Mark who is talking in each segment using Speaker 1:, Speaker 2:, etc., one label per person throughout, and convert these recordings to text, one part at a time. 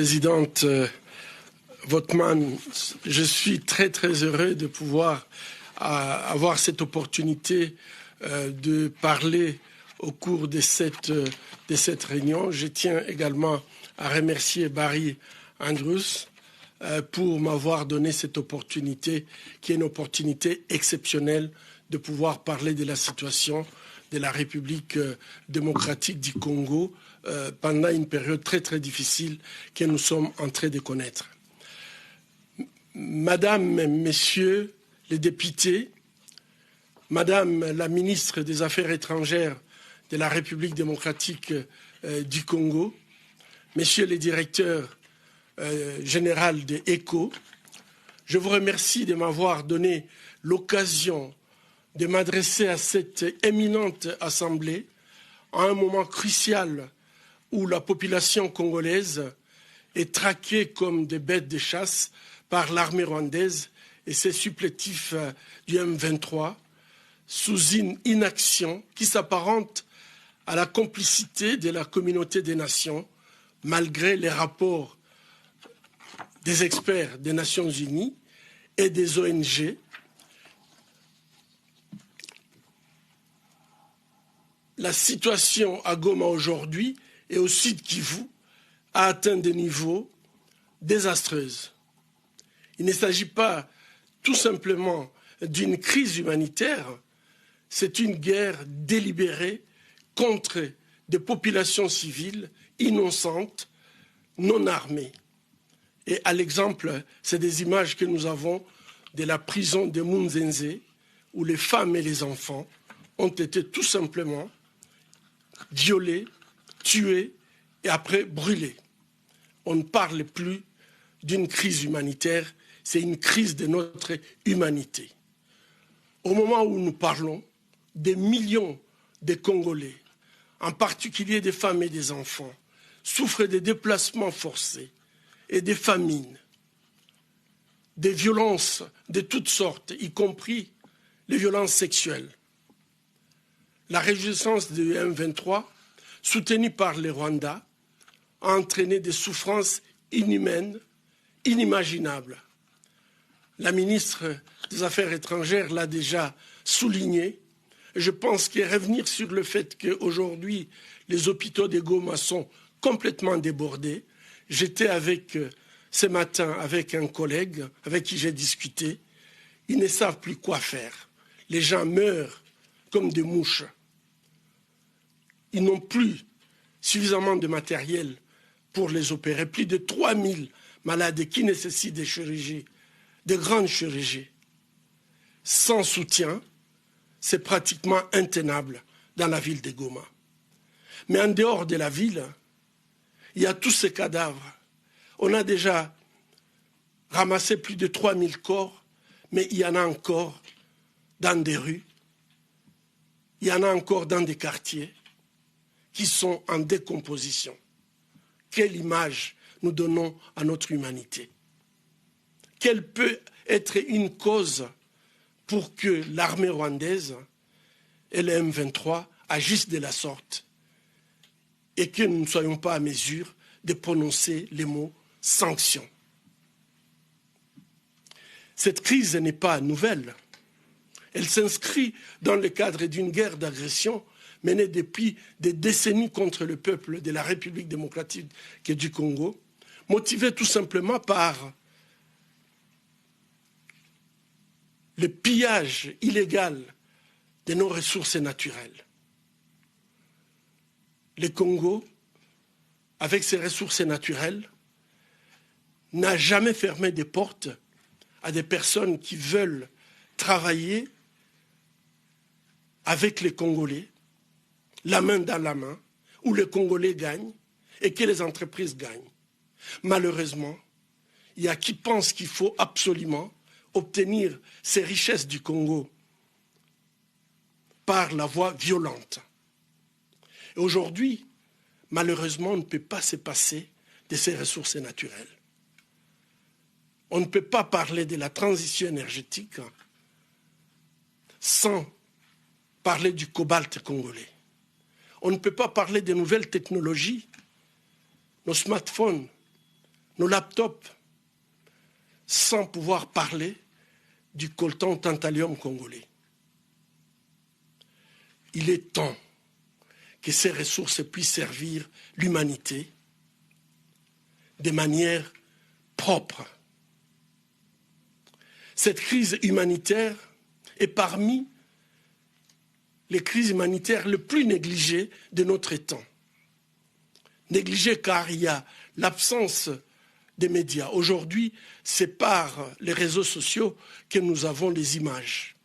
Speaker 1: Présidente Votman, je suis très heureux de pouvoir avoir cette opportunité de parler au cours de cette réunion. Je tiens également à remercier Barry Andrews pour m'avoir donné cette opportunité, qui est une opportunité exceptionnelle de pouvoir parler de la situation de la République démocratique du Congo pendant une période très difficile que nous sommes en train de connaître. Madame, Messieurs les députés, Madame la ministre des Affaires étrangères de la République démocratique du Congo, Messieurs les directeurs généraux de ECHO, je vous remercie de m'avoir donné l'occasion de m'adresser à cette éminente assemblée à un moment crucial où la population congolaise est traquée comme des bêtes de chasse par l'armée rwandaise et ses supplétifs du M23 sous une inaction qui s'apparente à la complicité de la communauté des nations malgré les rapports des experts des Nations Unies et des ONG. La situation à Goma aujourd'hui et au Sud Kivu a atteint des niveaux désastreux. Il ne s'agit pas tout simplement d'une crise humanitaire, c'est une guerre délibérée contre des populations civiles innocentes, non armées. Et à l'exemple, c'est des images que nous avons de la prison de Munzenze, où les femmes et les enfants ont été tout simplement violés, tués et après brûlés. On ne parle plus d'une crise humanitaire, c'est une crise de notre humanité. Au moment où nous parlons, des millions de Congolais, en particulier des femmes et des enfants, souffrent des déplacements forcés et des famines, des violences de toutes sortes, y compris les violences sexuelles. La réjouissance du M23, soutenue par les Rwandais, a entraîné des souffrances inhumaines, inimaginables. La ministre des Affaires étrangères l'a déjà souligné. Et je pense que revenir sur le fait qu'aujourd'hui, les hôpitaux de Goma sont complètement débordés. J'étais ce matin avec un collègue avec qui j'ai discuté. Ils ne savent plus quoi faire. Les gens meurent comme des mouches. Ils n'ont plus suffisamment de matériel pour les opérer. Plus de 3000 malades qui nécessitent des chirurgies, de grandes chirurgies. Sans soutien, c'est pratiquement intenable dans la ville de Goma. Mais en dehors de la ville, il y a tous ces cadavres. On a déjà ramassé plus de 3000 corps, mais il y en a encore dans des rues, il y en a encore dans des quartiers qui sont en décomposition. Quelle image nous donnons à notre humanité? Quelle peut être une cause pour que l'armée rwandaise et le M23 agissent de la sorte et que nous ne soyons pas à mesure de prononcer les mots « sanctions ». Cette crise n'est pas nouvelle. Elle s'inscrit dans le cadre d'une guerre d'agression menée depuis des décennies contre le peuple de la République démocratique du Congo, motivée tout simplement par le pillage illégal de nos ressources naturelles. Le Congo, avec ses ressources naturelles, n'a jamais fermé des portes à des personnes qui veulent travailler avec les Congolais, la main dans la main, où les Congolais gagnent et que les entreprises gagnent. Malheureusement, il y a qui pensent qu'il faut absolument obtenir ces richesses du Congo par la voie violente. Et aujourd'hui, malheureusement, on ne peut pas se passer de ces ressources naturelles. On ne peut pas parler de la transition énergétique sans parler du cobalt congolais. On ne peut pas parler des nouvelles technologies, nos smartphones, nos laptops, sans pouvoir parler du coltan tantalum congolais. Il est temps que ces ressources puissent servir l'humanité de manière propre. Cette crise humanitaire est parmi les crises humanitaires les plus négligées de notre temps. Négligées car il y a l'absence des médias. Aujourd'hui, c'est par les réseaux sociaux que nous avons les images.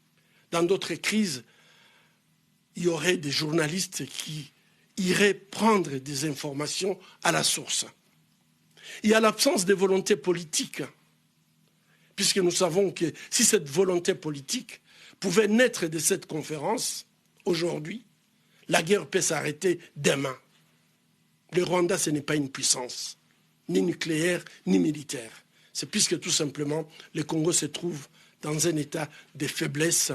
Speaker 1: Dans d'autres crises, il y aurait des journalistes qui iraient prendre des informations à la source. Il y a l'absence de volonté politique, puisque nous savons que si cette volonté politique pouvait naître de cette conférence, aujourd'hui, la guerre peut s'arrêter demain. Le Rwanda, ce n'est pas une puissance, ni nucléaire, ni militaire. C'est puisque tout simplement, le Congo se trouve dans un état de faiblesse,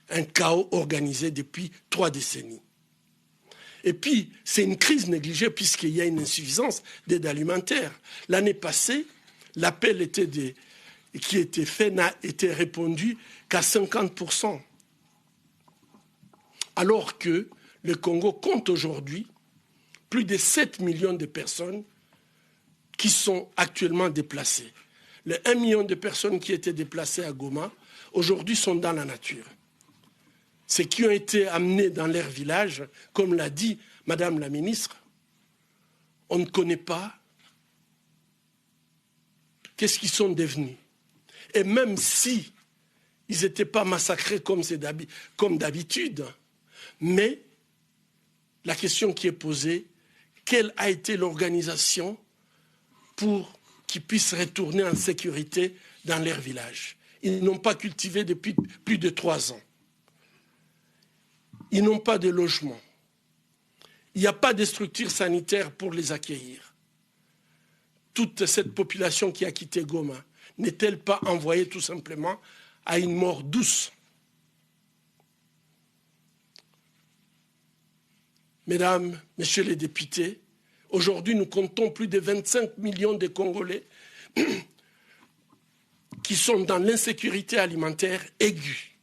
Speaker 1: un chaos organisé depuis 3 décennies. Et puis, c'est une crise négligée puisqu'il y a une insuffisance d'aide alimentaire. L'année passée, l'appel qui était fait n'a été répondu qu'à 50%. Alors que le Congo compte aujourd'hui plus de 7 millions de personnes qui sont actuellement déplacées. Les 1 million de personnes qui étaient déplacées à Goma, aujourd'hui sont dans la nature. Ceux qui ont été amenés dans leur village, comme l'a dit Madame la ministre, on ne connaît pas qu'est-ce qu'ils sont devenus. Et même si ils n'étaient pas massacrés comme d'habitude, mais la question qui est posée, quelle a été l'organisation pour qu'ils puissent retourner en sécurité dans leur village? Ils n'ont pas cultivé depuis plus de 3 ans. Ils n'ont pas de logement. Il n'y a pas de structure sanitaire pour les accueillir. Toute cette population qui a quitté Goma n'est-elle pas envoyée tout simplement à une mort douce? Mesdames, Messieurs les députés, aujourd'hui nous comptons plus de 25 millions de Congolais qui sont dans l'insécurité alimentaire aiguë,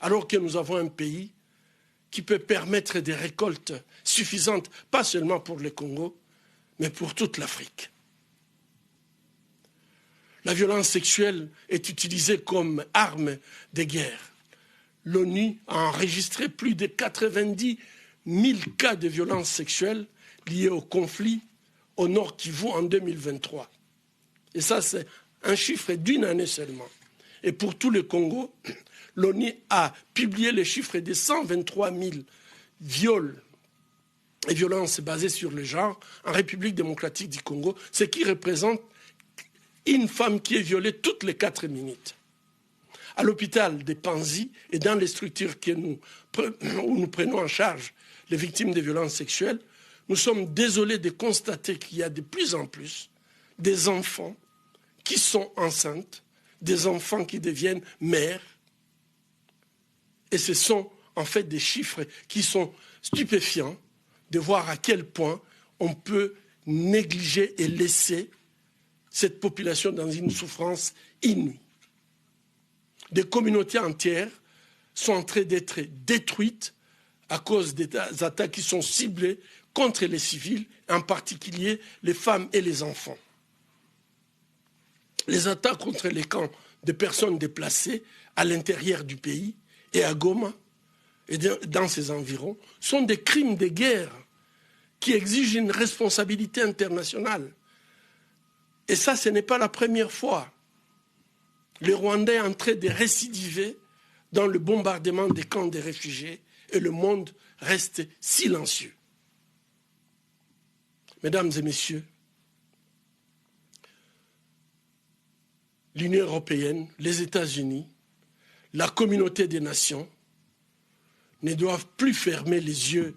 Speaker 1: alors que nous avons un pays qui peut permettre des récoltes suffisantes, pas seulement pour le Congo, mais pour toute l'Afrique. La violence sexuelle est utilisée comme arme de guerre. L'ONU a enregistré plus de 90 000 cas de violences sexuelles liés au conflit au Nord Kivu en 2023. Et ça, c'est un chiffre d'une année seulement. Et pour tout le Congo, l'ONU a publié les chiffres de 123 000 viols et violences basées sur le genre en République démocratique du Congo, ce qui représente une femme qui est violée toutes les 4 minutes. À l'hôpital de Panzi et dans les structures où nous prenons en charge les victimes de violences sexuelles, nous sommes désolés de constater qu'il y a de plus en plus des enfants qui sont enceintes, des enfants qui deviennent mères. Et ce sont en fait des chiffres qui sont stupéfiants de voir à quel point on peut négliger et laisser cette population dans une souffrance inouïe. Des communautés entières sont en train d'être détruites à cause des attaques qui sont ciblées contre les civils, en particulier les femmes et les enfants. Les attaques contre les camps de personnes déplacées à l'intérieur du pays et à Goma et dans ses environs sont des crimes de guerre qui exigent une responsabilité internationale. Et ça, ce n'est pas la première fois. Le Rwanda est en train de récidiver dans le bombardement des camps des réfugiés et le monde reste silencieux. Mesdames et messieurs, l'Union européenne, les États-Unis, la communauté des nations ne doivent plus fermer les yeux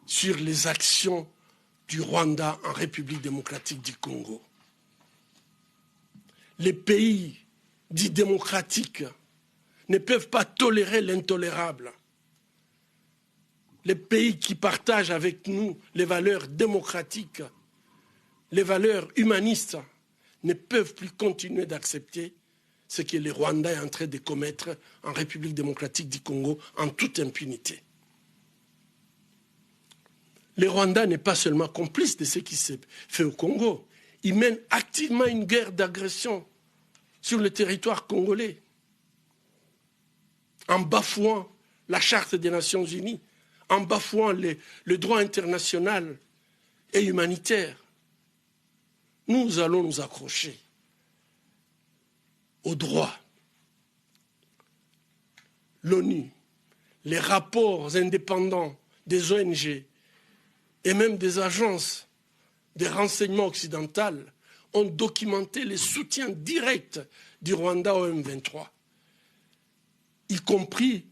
Speaker 1: sur les actions du Rwanda en République démocratique du Congo. Les pays dits démocratiques ne peuvent pas tolérer l'intolérable. Les pays qui partagent avec nous les valeurs démocratiques les valeurs humanistes ne peuvent plus continuer d'accepter ce que le Rwanda est en train de commettre en République démocratique du Congo en toute impunité. Le Rwanda n'est pas seulement complice de ce qui s'est fait au Congo, il mène activement une guerre d'agression sur le territoire congolais, en bafouant la Charte des Nations Unies, en bafouant le droit international et humanitaire. Nous allons nous accrocher au droit. L'ONU, les rapports indépendants des ONG et même des agences de renseignement occidentales ont documenté les soutiens directs du Rwanda au M23, y compris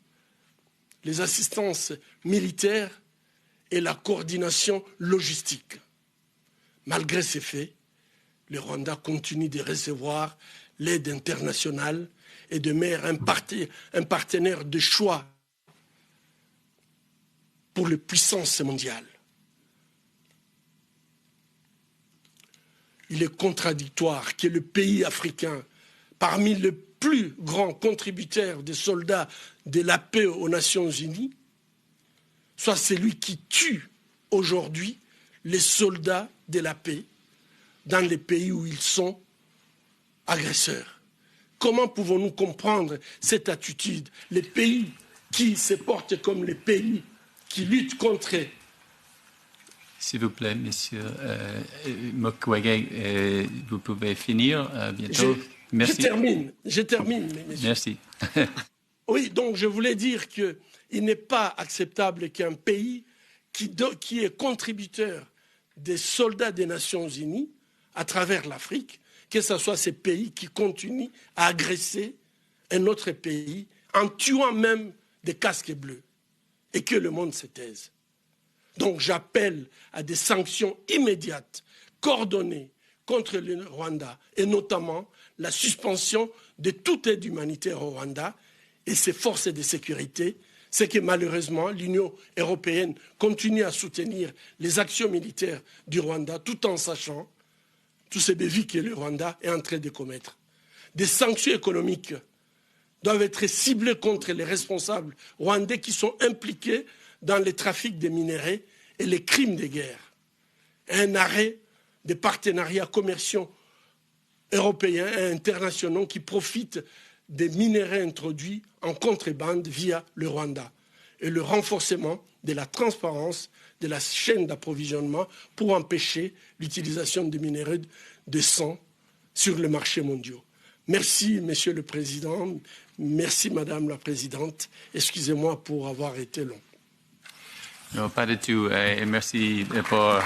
Speaker 1: les assistances militaires et la coordination logistique. Malgré ces faits, le Rwanda continue de recevoir l'aide internationale et demeure un partenaire de choix pour les puissances mondiales. Il est contradictoire que le pays africain, parmi les plus grands contributeurs des soldats de la paix aux Nations Unies, soit celui qui tue aujourd'hui les soldats de la paix dans les pays où ils sont agresseurs. Comment pouvons-nous comprendre cette attitude? Les pays qui se portent comme les pays qui luttent contre...
Speaker 2: S'il vous plaît, monsieur Mukwege, vous pouvez finir bientôt. Merci.
Speaker 1: Je termine, messieurs.
Speaker 2: Merci.
Speaker 1: Oui, donc je voulais dire qu'il n'est pas acceptable qu'un pays qui est contributeur des soldats des Nations Unies à travers l'Afrique, que ce soit ces pays qui continuent à agresser un autre pays en tuant même des casques bleus et que le monde se taise. Donc j'appelle à des sanctions immédiates, coordonnées contre le Rwanda et notamment la suspension de toute aide humanitaire au Rwanda et ses forces de sécurité. C'est que malheureusement l'Union européenne continue à soutenir les actions militaires du Rwanda tout en sachant tous ces bévis que le Rwanda est en train de commettre. Des sanctions économiques doivent être ciblées contre les responsables rwandais qui sont impliqués dans les trafics de minerais et les crimes de guerre. Un arrêt des partenariats commerciaux européens et internationaux qui profitent des minerais introduits en contrebande via le Rwanda et le renforcement de la transparence de la chaîne d'approvisionnement pour empêcher l'utilisation de minerais de sang sur le marché mondial. Merci, Monsieur le Président. Merci, Madame la Présidente. Excusez-moi pour avoir été long.
Speaker 2: Non, pas du tout. Et merci pour...